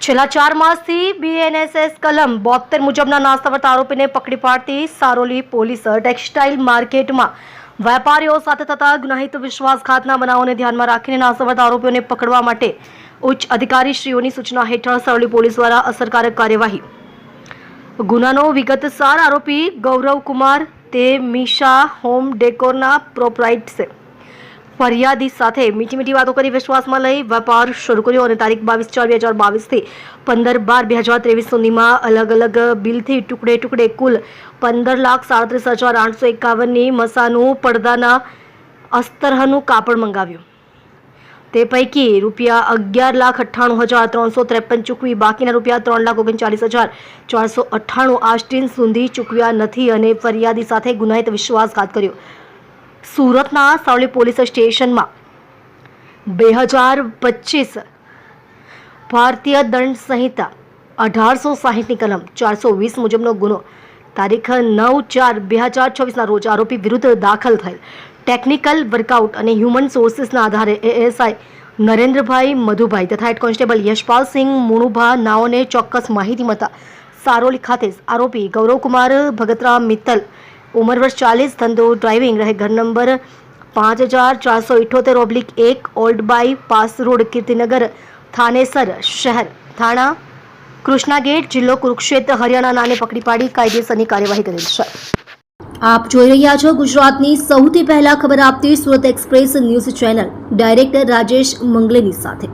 છેલ્લા 4 માસથી BNSS કલમ 72 મુજબના નાસ્તાવર્ત આરોપીને પકડી પાડતી સારોલી પોલીસ ટેક્સટાઇલ માર્કેટમાં વેપારીઓ સાથે થતા ગુનાહિત વિશ્વાસઘાતના બનાવોને ધ્યાનમાં રાખીને નાસ્તાવર્ત આરોપીઓને પકડવા માટે ઉચ્ચ અધિકારીશ્રીઓની સૂચના હેઠળ સારોલી પોલીસ દ્વારા અસરકારક કાર્યવાહી. ગુનાનો વિગતસાર આરોપી ગૌરવ કુમાર તે મીશા હોમ ડેકોરના પ્રોપરાઇટર છે. ફરિયાદી સાથે મીઠી વાતો કરી વિશ્વાસમાં લઈ વેપાર શરૂ કર્યો અને તારીખ 22/4/2022 થી 15/12/2023 સુધીમાં અલગ અલગ બિલથી ટુકડે કુલ 15,37,851ની મસાનું પડદાના અસ્તરનું કાપડ મંગાવ્યું. તે પૈકી ₹11,98,353 ચૂકવી બાકીના ₹3,39,498 આજ સુધી ચૂકવ્યા નથી અને ફરિયાદી સાથે ગુનાહિત વિશ્વાસઘાત કર્યો. સુરતના સારોલી પોલીસ સ્ટેશનમાં 2025 ભારતીય દંડ સંહિતા 1860ની કલમ 420 મુજબનો ગુનો તારીખ 9/4/2024ના રોજ આરોપી વિરુદ્ધ દાખલ થયેલ ટેકનિકલ વર્કઆઉટ અને હ્યુમન સોર્સિસના આધારે ASI નરેન્દ્રભાઈ મધુભાઈ તથા હેડ કોન્સ્ટેબલ યશપાલસિંહ મુણુભા નાઓને ચોક્કસ માહિતી મળતા સારોલી ખાતે આરોપી ગૌરવકુમાર ભગતરામ મિત્તલ ઉંમર વર્ષ 40 ધંધો ડ્રાઇવિંગ રહે ઘર number 5478/1 old bypass road Kirtinagar Thanesar શહેર થાણા કૃષ્ણા ગેટ જિલ્લો કુરુક્ષેત્ર હરિયાણા નાને પકડી પાડી કાયદેસરની કાર્યવાહી કરેલ છે. આપ જોઈ રહ્યા છો ગુજરાતની સૌથી પહેલા ખબર આપતી Surat express news channel director Rajesh Mangleni સાથે.